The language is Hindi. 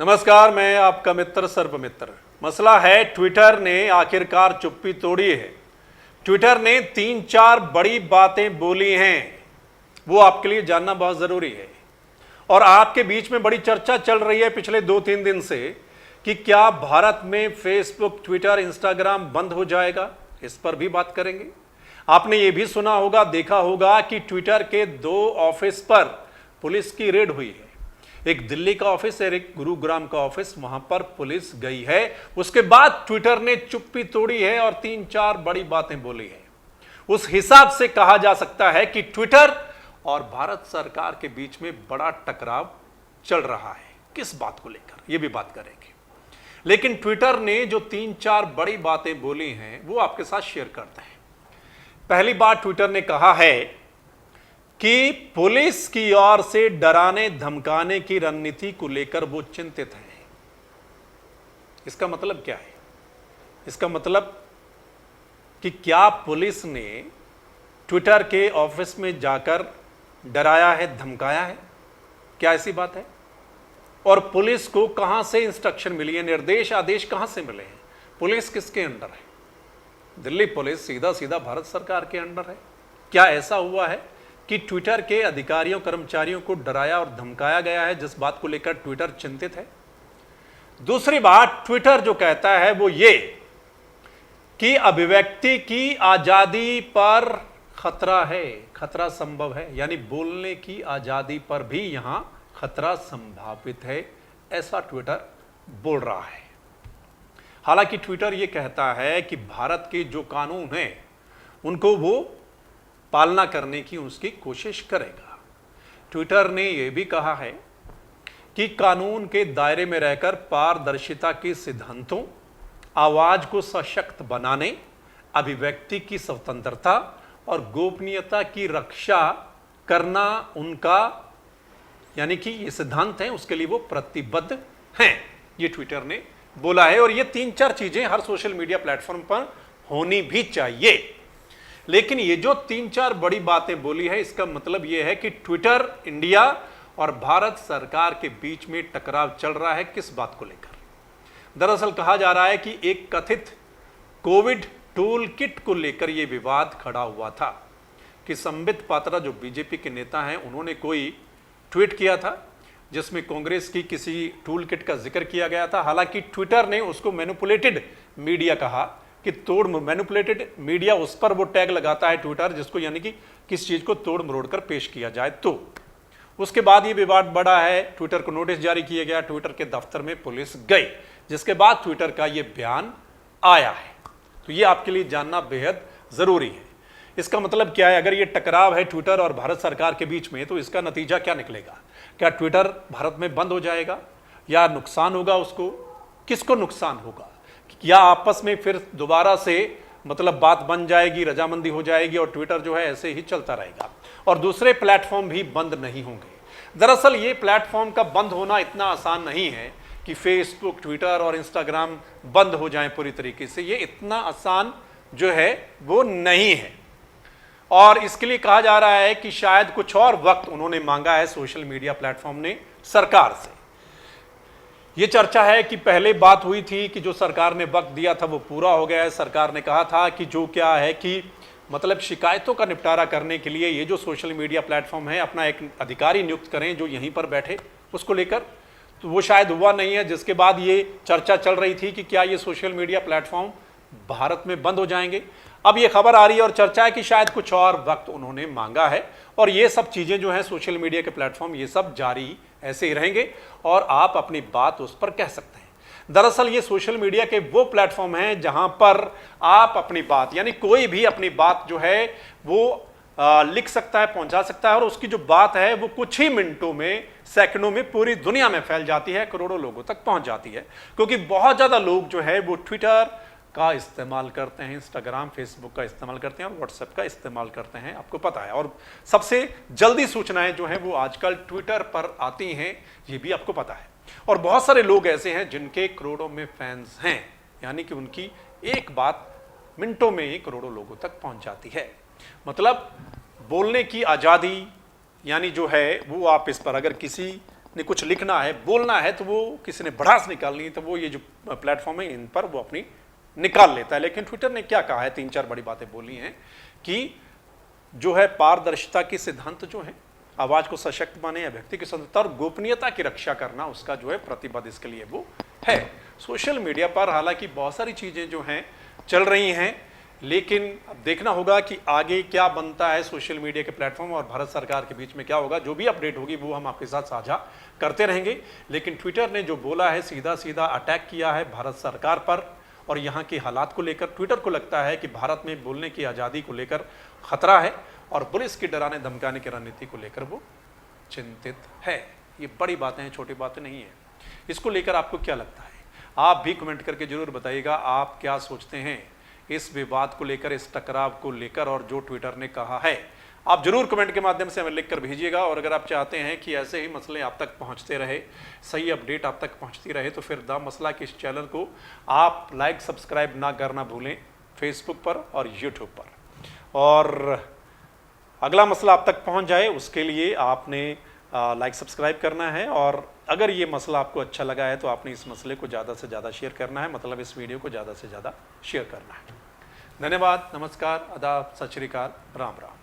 नमस्कार, मैं आपका मित्र सर्वमित्र। मसला है ट्विटर ने आखिरकार चुप्पी तोड़ी है। ट्विटर ने 3-4 बड़ी बातें बोली हैं, वो आपके लिए जानना बहुत जरूरी है। और आपके बीच में बड़ी चर्चा चल रही है पिछले 2-3 दिन से कि क्या भारत में फेसबुक, ट्विटर, इंस्टाग्राम बंद हो जाएगा। इस पर भी बात करेंगे। आपने ये भी सुना होगा, देखा होगा कि ट्विटर के 2 ऑफिस पर पुलिस की रेड हुई है। एक दिल्ली का ऑफिस और एक गुरुग्राम का ऑफिस, वहां पर पुलिस गई है। उसके बाद ट्विटर ने चुप्पी तोड़ी है और 3-4 बड़ी बातें बोली है। उस हिसाब से कहा जा सकता है कि ट्विटर और भारत सरकार के बीच में बड़ा टकराव चल रहा है। किस बात को लेकर, यह भी बात करेंगे। लेकिन ट्विटर ने जो 3-4 बड़ी बातें बोली हैं वो आपके साथ शेयर करते हैं। पहली बात, ट्विटर ने कहा है कि पुलिस की ओर से डराने धमकाने की रणनीति को लेकर वो चिंतित हैं। इसका मतलब क्या है? इसका मतलब कि क्या पुलिस ने ट्विटर के ऑफिस में जाकर डराया है, धमकाया है? क्या ऐसी बात है? और पुलिस को कहां से इंस्ट्रक्शन मिली है, निर्देश आदेश कहां से मिले हैं? पुलिस किसके अंडर है? दिल्ली पुलिस सीधा सीधा भारत सरकार के अंडर है। क्या ऐसा हुआ है कि ट्विटर के अधिकारियों कर्मचारियों को डराया और धमकाया गया है, जिस बात को लेकर ट्विटर चिंतित है? दूसरी बात, ट्विटर जो कहता है वो ये कि अभिव्यक्ति की आजादी पर खतरा है, खतरा संभव है, यानी बोलने की आजादी पर भी यहां खतरा संभावित है, ऐसा ट्विटर बोल रहा है। हालांकि ट्विटर यह कहता है कि भारत के जो कानून हैं उनको वो पालना करने की उसकी कोशिश करेगा। ट्विटर ने यह भी कहा है कि कानून के दायरे में रहकर पारदर्शिता के सिद्धांतों, आवाज को सशक्त बनाने, अभिव्यक्ति की स्वतंत्रता और गोपनीयता की रक्षा करना उनका, यानी कि ये सिद्धांत हैं, उसके लिए वो प्रतिबद्ध हैं। ये ट्विटर ने बोला है। और ये 3-4 चीजें हर सोशल मीडिया प्लेटफॉर्म पर होनी भी चाहिए। लेकिन ये जो 3-4 बड़ी बातें बोली है, इसका मतलब यह है कि ट्विटर इंडिया और भारत सरकार के बीच में टकराव चल रहा है। किस बात को लेकर? दरअसल कहा जा रहा है कि एक कथित कोविड टूल किट को लेकर यह विवाद खड़ा हुआ था कि संबित पात्रा जो बीजेपी के नेता हैं, उन्होंने कोई ट्वीट किया था जिसमें कांग्रेस की किसी टूल किट का जिक्र किया गया था। हालांकि ट्विटर ने उसको मैनिपुलेटेड मीडिया कहा कि तोड़ मैनिपुलेटेड मीडिया, उस पर वो टैग लगाता है ट्विटर, जिसको यानी कि किस चीज को तोड़ मरोड़ कर पेश किया जाए। तो उसके बाद ये विवाद बढ़ा है, ट्विटर को नोटिस जारी किया गया, ट्विटर के दफ्तर में पुलिस गई, जिसके बाद ट्विटर का ये बयान आया है। तो ये आपके लिए जानना बेहद जरूरी है। इसका मतलब क्या है? अगर ये टकराव है ट्विटर और भारत सरकार के बीच में, तो इसका नतीजा क्या निकलेगा? क्या ट्विटर भारत में बंद हो जाएगा या नुकसान होगा उसको? किसको नुकसान होगा? या आपस में फिर दोबारा से मतलब बात बन जाएगी, रजामंदी हो जाएगी और ट्विटर जो है ऐसे ही चलता रहेगा और दूसरे प्लेटफॉर्म भी बंद नहीं होंगे? दरअसल ये प्लेटफॉर्म का बंद होना इतना आसान नहीं है कि फेसबुक, ट्विटर और इंस्टाग्राम बंद हो जाएं पूरी तरीके से। ये इतना आसान जो है वो नहीं है। और इसके लिए कहा जा रहा है कि शायद कुछ और वक्त उन्होंने मांगा है सोशल मीडिया प्लेटफॉर्म ने सरकार से। यह चर्चा है कि पहले बात हुई थी कि जो सरकार ने वक्त दिया था वो पूरा हो गया है। सरकार ने कहा था कि जो क्या है कि मतलब शिकायतों का निपटारा करने के लिए ये जो सोशल मीडिया प्लेटफॉर्म है, अपना एक अधिकारी नियुक्त करें जो यहीं पर बैठे, उसको लेकर। तो वो शायद हुआ नहीं है, जिसके बाद ये चर्चा चल रही थी कि क्या ये सोशल मीडिया प्लेटफॉर्म भारत में बंद हो जाएंगे। अब ये खबर आ रही है और चर्चा है कि शायद कुछ और वक्त उन्होंने मांगा है और ये सब चीजें जो हैं सोशल मीडिया के प्लेटफॉर्म, ये सब जारी ऐसे ही रहेंगे और आप अपनी बात उस पर कह सकते हैं। दरअसल ये सोशल मीडिया के वो प्लेटफॉर्म हैं जहां पर आप अपनी बात, यानी कोई भी अपनी बात जो है वो लिख सकता है, पहुंचा सकता है और उसकी जो बात है वो कुछ ही मिनटों में, सेकंडों में पूरी दुनिया में फैल जाती है, करोड़ों लोगों तक पहुंच जाती है। क्योंकि बहुत ज्यादा लोग जो है वो ट्विटर का इस्तेमाल करते हैं, इंस्टाग्राम, फेसबुक का इस्तेमाल करते हैं और व्हाट्सएप का इस्तेमाल करते हैं, आपको पता है। और सबसे जल्दी सूचनाएं जो हैं वो आजकल ट्विटर पर आती हैं, ये भी आपको पता है। और बहुत सारे लोग ऐसे हैं जिनके करोड़ों में फैंस हैं, यानी कि उनकी एक बात मिनटों में ही करोड़ों लोगों तक पहुंच जाती है। मतलब बोलने की आज़ादी यानी जो है वो आप इस पर अगर किसी ने कुछ लिखना है, बोलना है, तो वो किसी ने भड़ास निकालनी है तो वो ये जो प्लेटफॉर्म है इन पर वो अपनी निकाल लेता है। लेकिन ट्विटर ने क्या कहा है, 3-4 बड़ी बातें बोली हैं कि जो है पारदर्शिता के सिद्धांत जो है, आवाज को सशक्त माने, व्यक्ति की स्वतंत्रता और गोपनीयता की रक्षा करना उसका जो है प्रतिबद्ध इसके लिए वो है। सोशल मीडिया पर हालांकि बहुत सारी चीजें जो हैं चल रही हैं, लेकिन अब देखना होगा कि आगे क्या बनता है सोशल मीडिया के प्लेटफॉर्म और भारत सरकार के बीच में क्या होगा। जो भी अपडेट होगी वो हम आपके साथ साझा करते रहेंगे। लेकिन ट्विटर ने जो बोला है, सीधा सीधा अटैक किया है भारत सरकार पर और यहाँ के हालात को लेकर। ट्विटर को लगता है कि भारत में बोलने की आज़ादी को लेकर खतरा है और पुलिस की डराने धमकाने की रणनीति को लेकर वो चिंतित है। ये बड़ी बातें हैं, छोटी बातें नहीं है। इसको लेकर आपको क्या लगता है, आप भी कमेंट करके जरूर बताइएगा। आप क्या सोचते हैं इस विवाद को लेकर, इस टकराव को लेकर और जो ट्विटर ने कहा है, आप जरूर कमेंट के माध्यम से हमें लिख कर भेजिएगा। और अगर आप चाहते हैं कि ऐसे ही मसले आप तक पहुंचते रहे, सही अपडेट आप तक पहुंचती रहे, तो फिर द मसला के इस चैनल को आप लाइक सब्सक्राइब ना करना भूलें, फेसबुक पर और यूट्यूब पर। और अगला मसला आप तक पहुंच जाए उसके लिए आपने लाइक सब्सक्राइब करना है। और अगर ये मसला आपको अच्छा लगा है तो आपने इस मसले को ज़्यादा से ज़्यादा शेयर करना है, मतलब इस वीडियो को ज़्यादा से ज़्यादा शेयर करना है। धन्यवाद, नमस्कार, आदाब, सत श्री अकाल, राम राम।